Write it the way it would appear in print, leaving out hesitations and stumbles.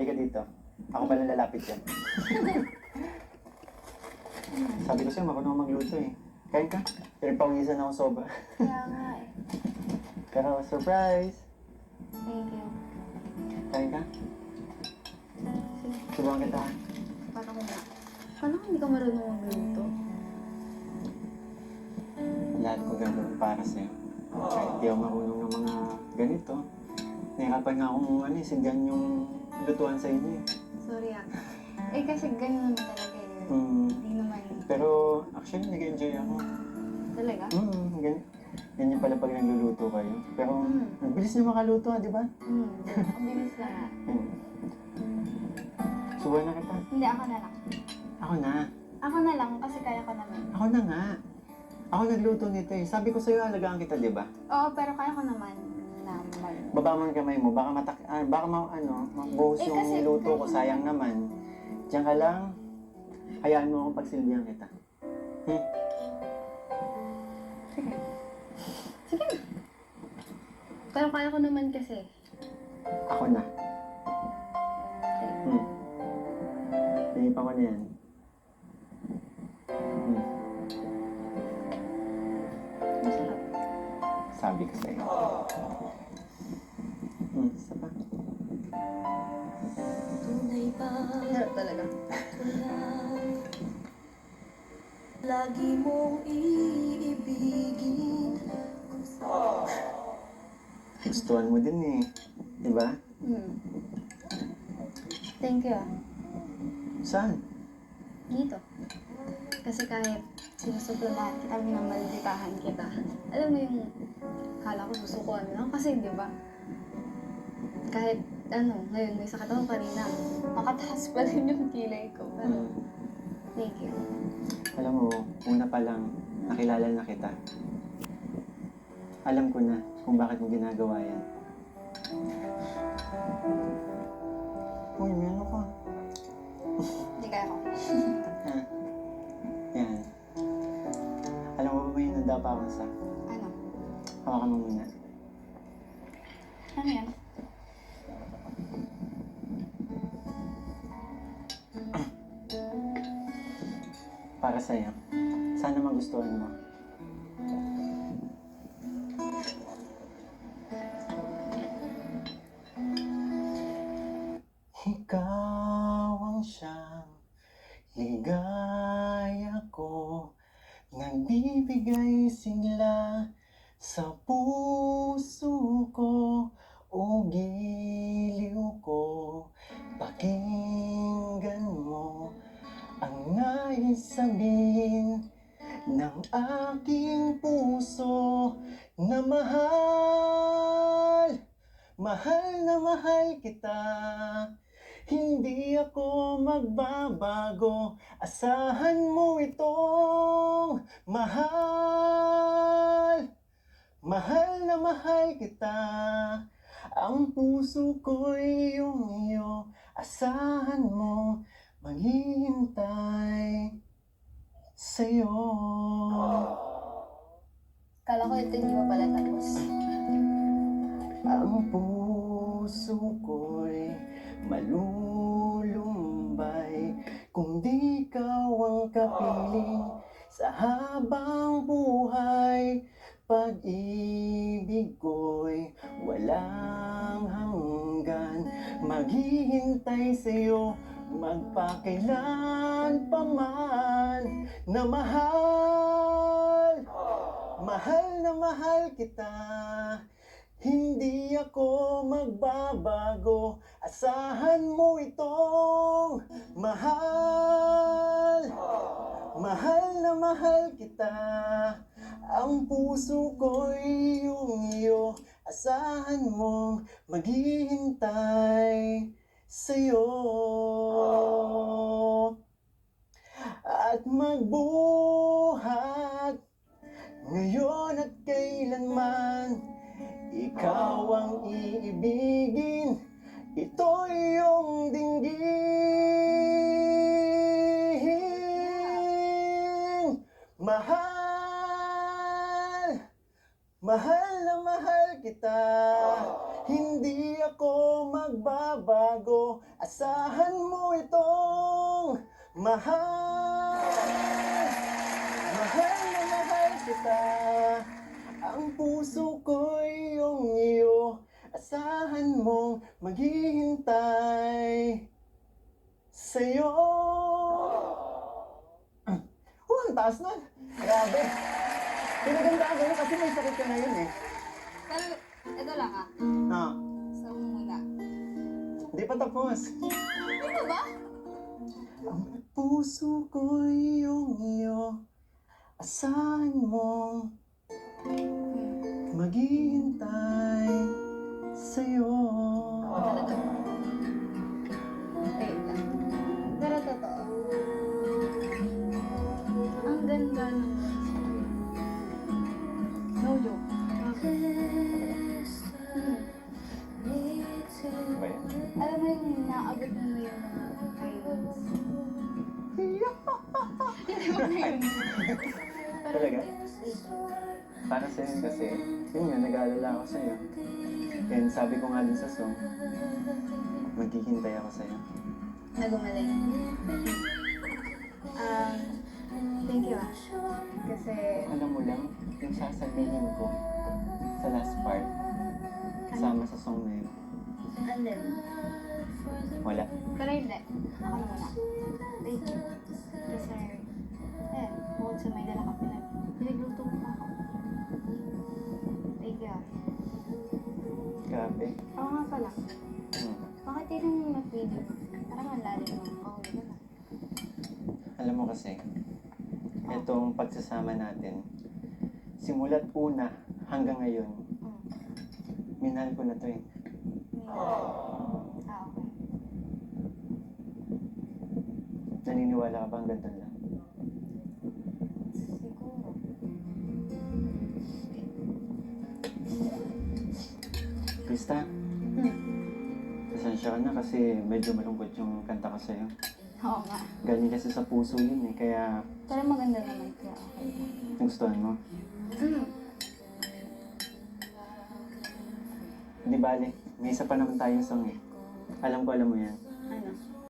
Halika dito. Ako pala lalapit yan. Sabi ko sa'yo, marunong magluto eh. Kain ka? Pero pawisan ako sobra. Kaya nga eh. Pero surprise! Thank you. Kain ka? Subukan kita. Parang ko na. Paano kung hindi ka marunong magluto? Lahat ko gagawin para sa'yo. Kahit di ako marunong ng mga ganito. Nahirapan nga akong sindihan yung lutuan sa inyo eh. Sorry ah. Eh kasi ganun naman talaga eh. Hindi naman. Pero actually nag-enjoy ako. Talaga? Ganyan pala pag nagluluto kayo. Pero ang bilis niyo makaluto di ba? Ang bilis lang ah. Subuhan na kita. Hindi, ako na lang. Ako na. Ako na lang kasi kaya ko naman. Ako na nga. Ako nagluto nito eh. Sabi ko sa'yo, alagaan kita, di ba? Oo, pero kaya ko naman na Baba mo ang kamay mo. Baka magbuhos Eh, yung kasi- niluto ko. Sayang naman. Diyan ka lang. Hayaan mo akong pagsilbihan kita. Sige. Sige na. Pero kaya ko naman kasi. Ako na. Pinipa ko na yan. Masarap. Sabi ko sa'yo. Isa pa. Masarap talaga. Lagi mong iibigin. Gustuhan mo din eh. Di ba? Thank you ah. Saan? Dito. Kasi kahit sinusupladahan kita, minamalditahan kita. Alam mo yung kala ko susukuan lang kasi di ba? Kahit ngayon may sakit ako kanina. Makataas pa rin yung kilay ko. Pero thank you. Alam mo, una pa lang, nakilala na kita. Alam ko na kung bakit mo ginagawa yan. Uy, may ano ka? Hindi kaya ko. Yan. Alam mo ba may nadapa ako sa... Ano? Hawakan mo muna. Ano yan? Para sa'yo. Sana magustuhan mo. Ikaw ang siyang ligaya ko, nagbibigay sigla sa puso ko, o giliw ko. Pakinggan mo ang nais sabihin ng aking puso na mahal, mahal na mahal kita. Hindi ako magbabago, asahan mo itong mahal, mahal na mahal kita. Ang puso ko'y iyong iyo, asahan mo, maghihintay sa'yo. Kala ko ito hindi mo pala tapos. Ang puso ko'y malulumbay kung di ikaw ang kapiling sa habang buhay. Pag-ibig ko'y walang hanggan, maghihintay sa'yo magpakailan pa man, na mahal, mahal na mahal kita. Hindi ako magbabago, asahan mo itong mahal, mahal na mahal kita. Ang puso ko'y iyong iyo, asahan mong maghihintay sa'yo. At magbuhat ngayon at kailanman, ikaw ang iibigin, ito iyong dinggin. Mahal, mahal na mahal kita. Hindi ako magbabago, Asahan mo itong mahal. Mahal na mahal kita. Ang puso ko'y iyong iyo. Asahan mong maghihintay sa'yo. Ang taas nun. Grabe. Pinagandaan ko yun kasi may sakit ka na yun eh. Pero, ito lang ah. Ah, Gusto mo muna. di pa tapos. Ano ba? Ang puso ko'y iyong iyo. Asahan mong maghihintay sa'yo. Talaga. Wait lang. Pero totoo. Ang ganda ng no joke. Ba yan? Alam mo yung naabot mo yung mga feelings. Hindi mo na yun. Talaga? Para sa'yo kasi, yun nga, nag-aalala ako sa'yo. And sabi ko nga din sa song, maghihintay ako sa'yo. Nagumaling. Thank you ah. Kasi, Alam mo lang, yung sasabihin ko sa last part, kasama sa song na yun. andun. Wala. Pero hindi. Ako na muna. Thank you. Kasi, bukod sa may dala ka pinagluto mo pa ako. Thank you ah. Grabe. Oo nga pala. Hmm. Bakit yun yung nag-video mo? Parang ang lalim mo. Kahuli ka na. Alam mo kasi, itong pagsasama natin, simula't una hanggang ngayon, minahal ko na to eh. Okay. Naniniwala ka ba hanggang doon lang? Siguro. Krista, pasensya ka na kasi medyo malungkot yung kanta ko sa'yo. Oo nga. Galing kasi sa puso yun eh, kaya Pero maganda naman kaya okay. nagustuhan mo. Di bale, may isa pa naman tayong song eh. Alam ko alam mo yan.